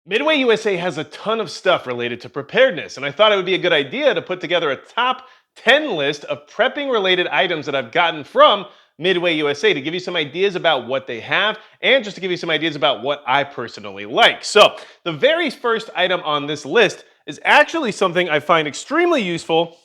Midway USA has a ton of stuff related to preparedness, and I thought it would be a good idea to put together a top 10 list of prepping related items that I've gotten from Midway USA to give you some ideas about what they have and just to give you some ideas about what I personally like. So, the very first item on this list is actually something I find extremely useful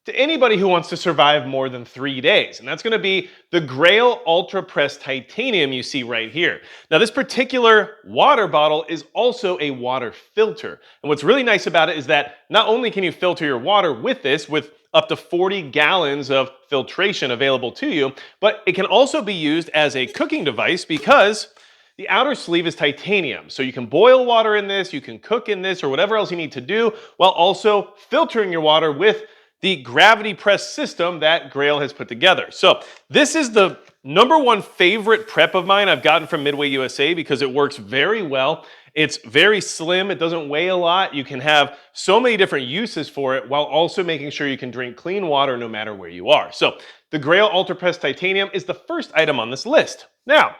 to anybody who wants to survive more than 3 days. And that's going to be the Grail Ultra Press Titanium you see right here. Now, this particular water bottle is also a water filter. And what's really nice about it is that not only can you filter your water with this, with up to 40 gallons of filtration available to you, but it can also be used as a cooking device because the outer sleeve is titanium. So you can boil water in this, you can cook in this, or whatever else you need to do, while also filtering your water with the gravity press system that Grail has put together. So this is the #1 favorite prep of mine I've gotten from Midway USA because it works very well. It's very slim, it doesn't weigh a lot. You can have so many different uses for it while also making sure you can drink clean water no matter where you are. So the Grail Ultra Press Titanium is the first item on this list. Now,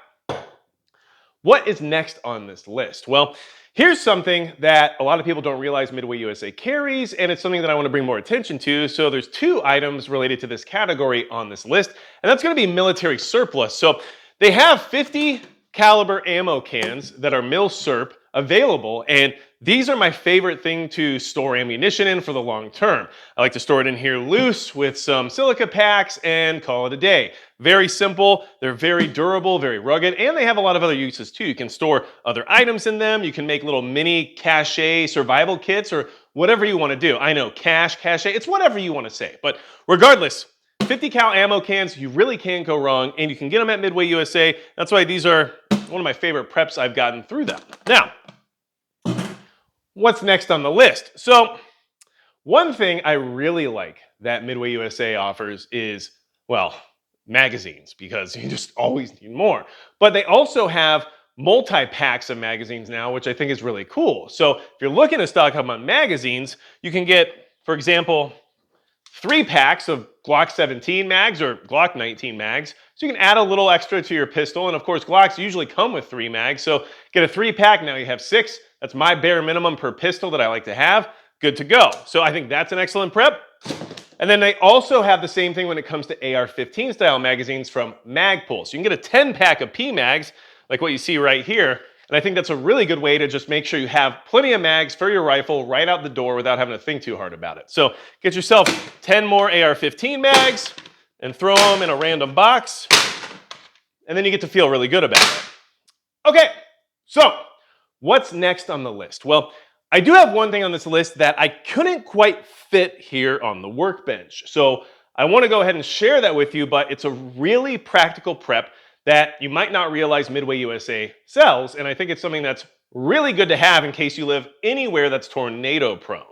what is next on this list? Well, here's something that a lot of people don't realize Midway USA carries, and it's something that I want to bring more attention to. So there's 2 items related to this category on this list, and that's going to be military surplus. So they have 50 caliber ammo cans that are MilSerp available, and these are my favorite thing to store ammunition in for the long term. I like to store it in here loose with some silica packs and call it a day. Very simple, they're very durable, very rugged, and they have a lot of other uses too. You can store other items in them, you can make little mini cache survival kits or whatever you want to do. I know, cache, it's whatever you want to say. But regardless, 50 cal ammo cans, you really can't go wrong, and you can get them at Midway USA. That's why these are one of my favorite preps I've gotten through them. Now, what's next on the list? So, one thing I really like that Midway USA offers is, well, magazines, because you just always need more. But they also have multi-packs of magazines now, which I think is really cool. So if you're looking to stock up on magazines, you can get, for example, 3 packs of Glock 17 mags or Glock 19 mags. So you can add a little extra to your pistol. And of course, Glocks usually come with 3 mags. So get a 3-pack, now you have 6. That's my bare minimum per pistol that I like to have. Good to go. So I think that's an excellent prep. And then they also have the same thing when it comes to AR-15 style magazines from Magpul. So you can get a 10-pack of P-mags, like what you see right here. And I think that's a really good way to just make sure you have plenty of mags for your rifle right out the door without having to think too hard about it. So get yourself 10 more AR-15 mags and throw them in a random box. And then you get to feel really good about it. Okay, so what's next on the list? Well, I do have one thing on this list that I couldn't quite fit here on the workbench. So I want to go ahead and share that with you, but it's a really practical prep that you might not realize Midway USA sells, and I think it's something that's really good to have in case you live anywhere that's tornado prone.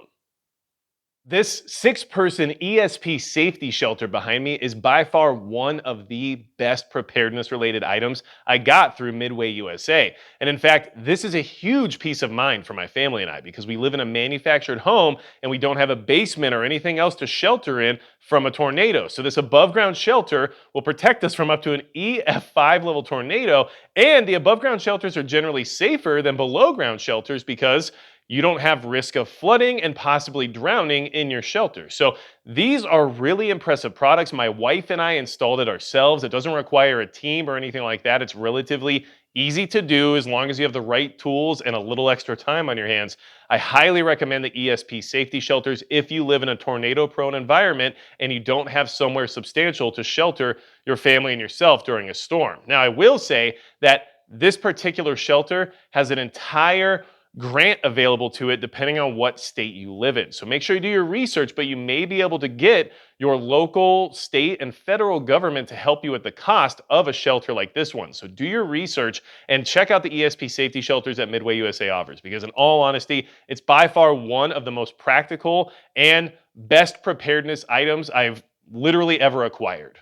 This 6-person ESP safety shelter behind me is by far one of the best preparedness related items I got through Midway USA. And in fact, this is a huge peace of mind for my family and I because we live in a manufactured home and we don't have a basement or anything else to shelter in from a tornado. So this above ground shelter will protect us from up to an EF5 level tornado, and the above ground shelters are generally safer than below ground shelters because you don't have risk of flooding and possibly drowning in your shelter. So these are really impressive products. My wife and I installed it ourselves. It doesn't require a team or anything like that. It's relatively easy to do as long as you have the right tools and a little extra time on your hands. I highly recommend the ESP safety shelters if you live in a tornado-prone environment and you don't have somewhere substantial to shelter your family and yourself during a storm. Now, I will say that this particular shelter has an entire grant available to it depending on what state you live in. So make sure you do your research, but you may be able to get your local, state, and federal government to help you with the cost of a shelter like this one. So do your research and check out the ESP safety shelters that Midway USA offers, because in all honesty, it's by far one of the most practical and best preparedness items I've literally ever acquired.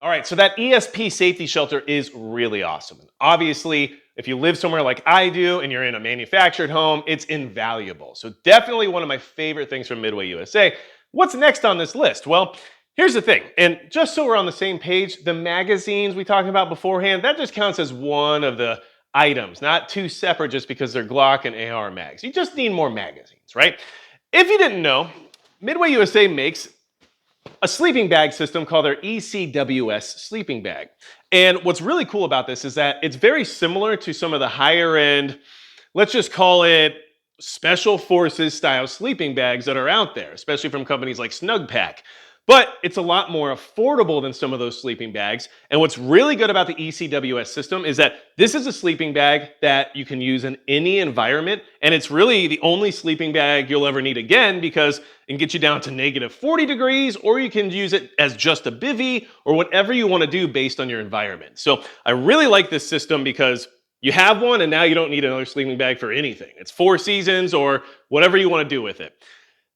All right, so that ESP safety shelter is really awesome. And obviously, if you live somewhere like I do and you're in a manufactured home, it's invaluable. So definitely one of my favorite things from Midway USA. What's next on this list? Well, here's the thing, and just so we're on the same page, the magazines we talked about beforehand, that just counts as one of the items, not two separate just because they're Glock and AR mags. You just need more magazines, right? If you didn't know, Midway USA makes a sleeping bag system called their ECWS sleeping bag. And what's really cool about this is that it's very similar to some of the higher end, let's just call it special forces style sleeping bags that are out there, especially from companies like Snugpak. But it's a lot more affordable than some of those sleeping bags. And what's really good about the ECWS system is that this is a sleeping bag that you can use in any environment. And it's really the only sleeping bag you'll ever need again because it can get you down to -40 degrees, or you can use it as just a bivy or whatever you want to do based on your environment. So I really like this system because you have one and now you don't need another sleeping bag for anything. It's 4 seasons or whatever you want to do with it.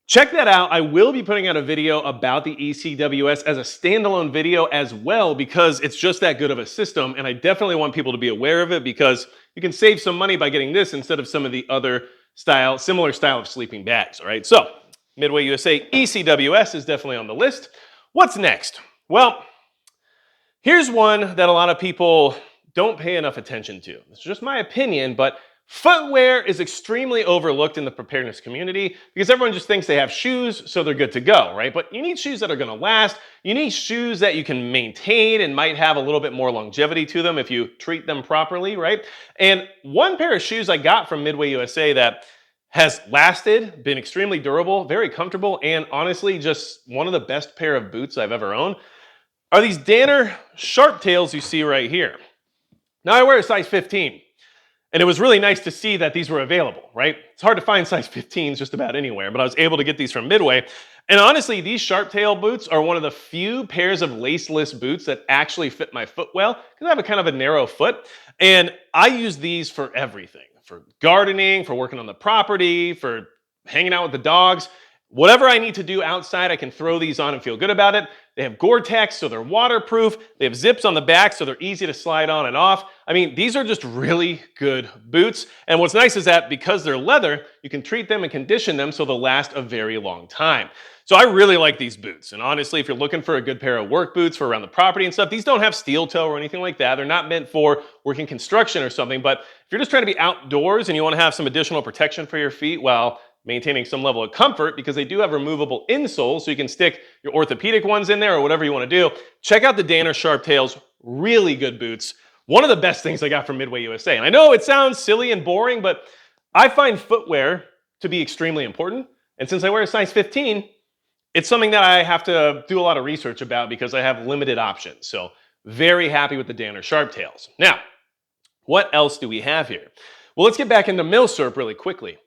Check that out. I will be putting out a video about the ECWS as a standalone video as well because it's just that good of a system, and I definitely want people to be aware of it because you can save some money by getting this instead of some of the other similar style of sleeping bags, all right? So Midway USA ECWS is definitely on the list. What's next? Well, here's one that a lot of people don't pay enough attention to. It's just my opinion, but footwear is extremely overlooked in the preparedness community because everyone just thinks they have shoes, so they're good to go, right? But you need shoes that are gonna last. You need shoes that you can maintain and might have a little bit more longevity to them if you treat them properly, right? And one pair of shoes I got from Midway USA that has lasted, been extremely durable, very comfortable, and honestly just one of the best pair of boots I've ever owned are these Danner Sharp Tails you see right here. Now I wear a size 15. And it was really nice to see that these were available, right? It's hard to find size 15s just about anywhere, but I was able to get these from Midway. And honestly, these Sharp Tail boots are one of the few pairs of laceless boots that actually fit my foot well, because I have a kind of a narrow foot. And I use these for everything, for gardening, for working on the property, for hanging out with the dogs. Whatever I need to do outside, I can throw these on and feel good about it. They have Gore-Tex, so they're waterproof. They have zips on the back, so they're easy to slide on and off. I mean, these are just really good boots. And what's nice is that because they're leather, you can treat them and condition them so they'll last a very long time. So I really like these boots. And honestly, if you're looking for a good pair of work boots for around the property and stuff, these don't have steel toe or anything like that. They're not meant for working construction or something. But if you're just trying to be outdoors and you want to have some additional protection for your feet while maintaining some level of comfort, because they do have removable insoles, so you can stick your orthopedic ones in there or whatever you want to do. Check out the Danner Sharp Tails, really good boots. One of the best things I got from Midway USA. And I know it sounds silly and boring, but I find footwear to be extremely important. And since I wear a size 15, it's something that I have to do a lot of research about because I have limited options. So very happy with the Danner Sharp Tails. Now, what else do we have here? Well, let's get back into Milsurp really quickly.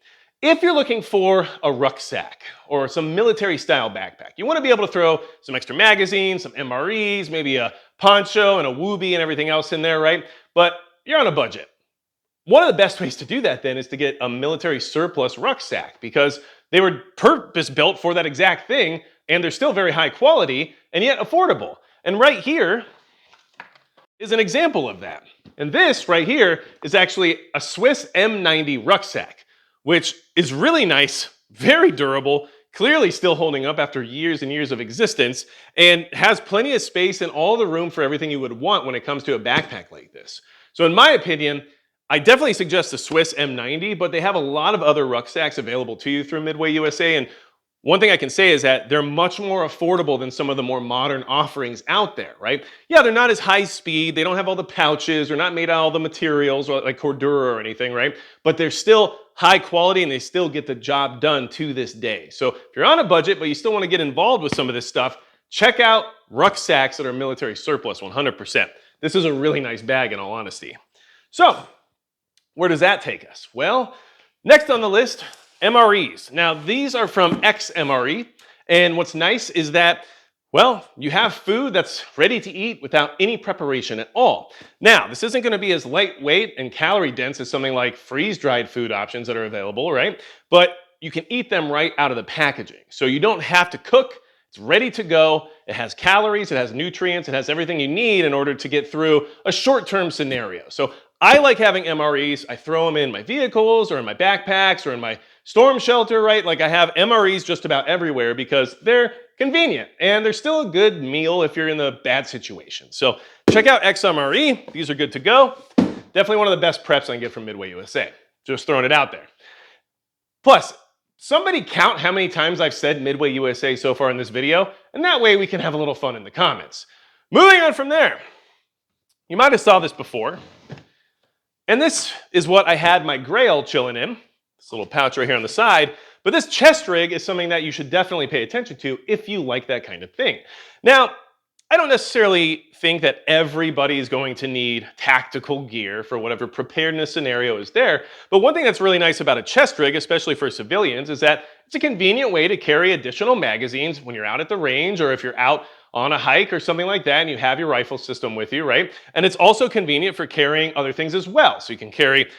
If you're looking for a rucksack or some military style backpack, you want to be able to throw some extra magazines, some MREs, maybe a poncho and a Wooby and everything else in there, right? But you're on a budget. One of the best ways to do that then is to get a military surplus rucksack because they were purpose built for that exact thing and they're still very high quality and yet affordable. And right here is an example of that. And this right here is actually a Swiss M90 rucksack, which is really nice, very durable, clearly still holding up after years and years of existence, and has plenty of space and all the room for everything you would want when it comes to a backpack like this. So in my opinion, I definitely suggest the Swiss M90, but they have a lot of other rucksacks available to you through Midway USA, and one thing I can say is that they're much more affordable than some of the more modern offerings out there, right? Yeah, they're not as high speed, they don't have all the pouches, they're not made out of all the materials like Cordura or anything, right? But they're still high quality and they still get the job done to this day. So if you're on a budget, but you still want to get involved with some of this stuff, check out rucksacks that are military surplus 100%. This is a really nice bag in all honesty. So where does that take us? Well, next on the list, MREs. Now, these are from XMRE, and what's nice is that, well, you have food that's ready to eat without any preparation at all. Now, this isn't going to be as lightweight and calorie dense as something like freeze-dried food options that are available, right? But you can eat them right out of the packaging. So you don't have to cook. It's ready to go. It has calories, it has nutrients, it has everything you need in order to get through a short-term scenario. So I like having MREs. I throw them in my vehicles or in my backpacks or in my storm shelter, right? Like I have MREs just about everywhere because they're convenient and they're still a good meal if you're in a bad situation. So check out XMRE. These are good to go. Definitely one of the best preps I can get from Midway USA. Just throwing it out there. Plus, somebody count how many times I've said Midway USA so far in this video, and that way we can have a little fun in the comments. Moving on from there. You might have saw this before. And this is what I had my Grail chilling in. This little pouch right here on the side. But this chest rig is something that you should definitely pay attention to if you like that kind of thing. Now, I don't necessarily think that everybody is going to need tactical gear for whatever preparedness scenario is there. But one thing that's really nice about a chest rig, especially for civilians, is that it's a convenient way to carry additional magazines when you're out at the range or if you're out on a hike or something like that and you have your rifle system with you, right? And it's also convenient for carrying other things as well. So you can carry,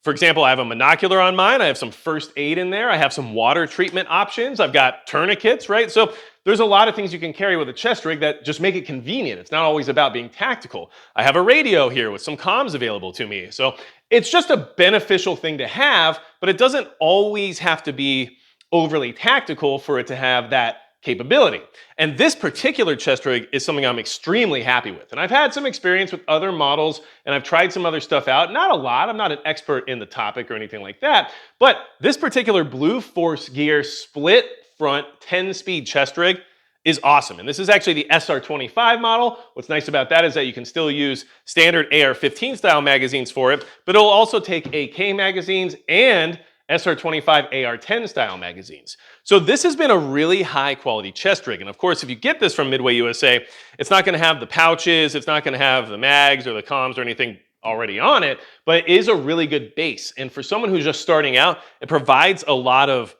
for example, I have a monocular on mine. I have some first aid in there. I have some water treatment options. I've got tourniquets, right? So there's a lot of things you can carry with a chest rig that just make it convenient. It's not always about being tactical. I have a radio here with some comms available to me. So it's just a beneficial thing to have, but it doesn't always have to be overly tactical for it to have that capability. And this particular chest rig is something I'm extremely happy with. And I've had some experience with other models and I've tried some other stuff out. Not a lot, I'm not an expert in the topic or anything like that, but this particular Blue Force Gear split front 10-speed chest rig is awesome. And this is actually the SR25 model. What's nice about that is that you can still use standard AR-15 style magazines for it, but it'll also take AK magazines and SR25 AR-10 style magazines. So this has been a really high quality chest rig. And of course, if you get this from Midway USA, it's not gonna have the pouches, it's not gonna have the mags or the comms or anything already on it, but it is a really good base. And for someone who's just starting out, it provides a lot of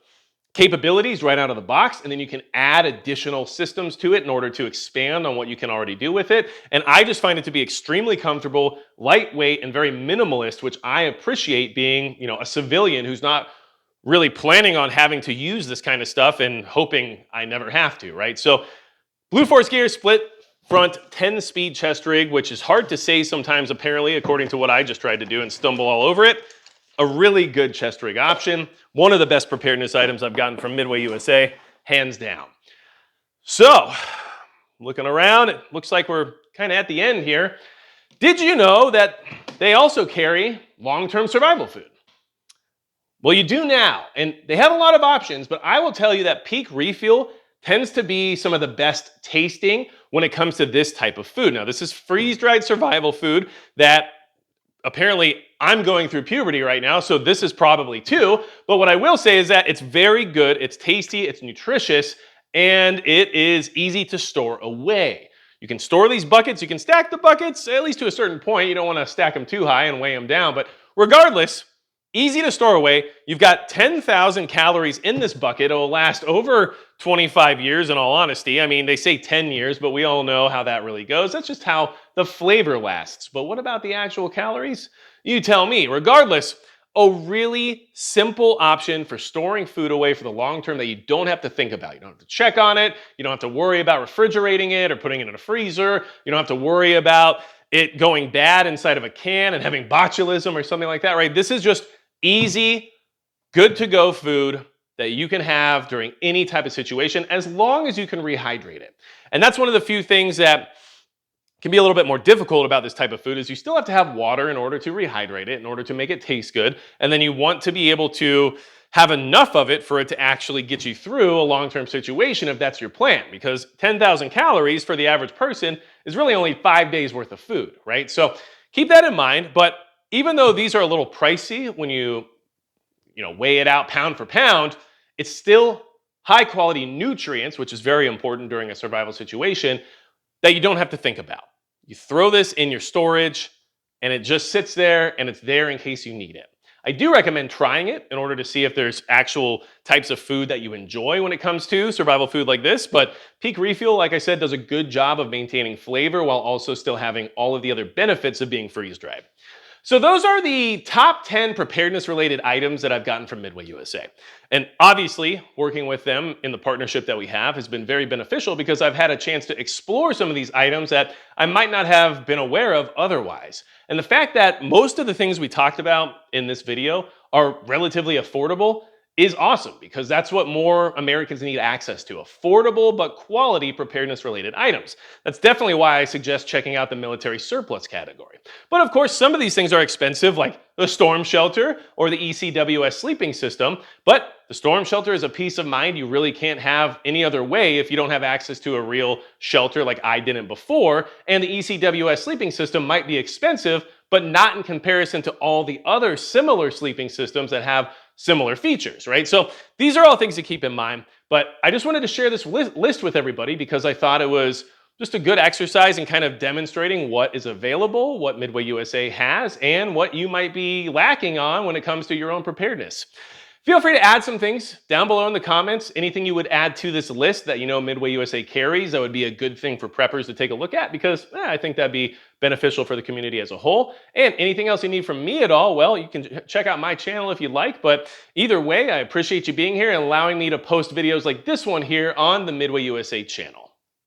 capabilities right out of the box, and then you can add additional systems to it in order to expand on what you can already do with it. And I just find it to be extremely comfortable, lightweight, and very minimalist, which I appreciate being, a civilian who's not really planning on having to use this kind of stuff and hoping I never have to, right? So Blue Force Gear split front 10-speed chest rig, which is hard to say sometimes apparently, according to what I just tried to do and stumble all over it. A really good chest rig option. One of the best preparedness items I've gotten from Midway USA, hands down. So, looking around, it looks like we're kind of at the end here. Did you know that they also carry long-term survival food? Well, you do now, and they have a lot of options, but I will tell you that Peak Refuel tends to be some of the best tasting when it comes to this type of food. Now, this is freeze-dried survival food that apparently I'm going through puberty right now, so this is probably too. But what I will say is that it's very good, it's tasty, it's nutritious, and it is easy to store away. You can store these buckets, you can stack the buckets, at least to a certain point. You don't want to stack them too high and weigh them down, but regardless, easy to store away. You've got 10,000 calories in this bucket. It will last over 25 years in all honesty. I mean, they say 10 years, but we all know how that really goes. That's just how the flavor lasts. But what about the actual calories? You tell me. Regardless, a really simple option for storing food away for the long term that you don't have to think about. You don't have to check on it. You don't have to worry about refrigerating it or putting it in a freezer. You don't have to worry about it going bad inside of a can and having botulism or something like that, right? This is just easy, good to go food that you can have during any type of situation as long as you can rehydrate it. And that's one of the few things that can be a little bit more difficult about this type of food is you still have to have water in order to rehydrate it, in order to make it taste good. And then you want to be able to have enough of it for it to actually get you through a long-term situation if that's your plan, because 10,000 calories for the average person is really only 5 days worth of food, right? So keep that in mind. But even though these are a little pricey when you weigh it out pound for pound, it's still high quality nutrients, which is very important during a survival situation that you don't have to think about. You throw this in your storage and it just sits there and it's there in case you need it. I do recommend trying it in order to see if there's actual types of food that you enjoy when it comes to survival food like this, but Peak Refuel, like I said, does a good job of maintaining flavor while also still having all of the other benefits of being freeze-dried. So those are the top 10 preparedness related items that I've gotten from Midway USA. And obviously, working with them in the partnership that we have has been very beneficial because I've had a chance to explore some of these items that I might not have been aware of otherwise. And the fact that most of the things we talked about in this video are relatively affordable is awesome because that's what more Americans need access to: affordable but quality preparedness related items. That's definitely why I suggest checking out the military surplus category. But of course, some of these things are expensive, like the storm shelter or the ECWS sleeping system. But the storm shelter is a peace of mind you really can't have any other way if you don't have access to a real shelter like I didn't before. And the ECWS sleeping system might be expensive, but not in comparison to all the other similar sleeping systems that have similar features, right? So these are all things to keep in mind, but I just wanted to share this list with everybody because I thought it was just a good exercise in kind of demonstrating what is available, what Midway USA has, and what you might be lacking on when it comes to your own preparedness. Feel free to add some things down below in the comments. Anything you would add to this list that you know Midway USA carries, that would be a good thing for preppers to take a look at, because I think that'd be beneficial for the community as a whole. And anything else you need from me at all, well, you can check out my channel if you'd like. But either way, I appreciate you being here and allowing me to post videos like this one here on the Midway USA channel.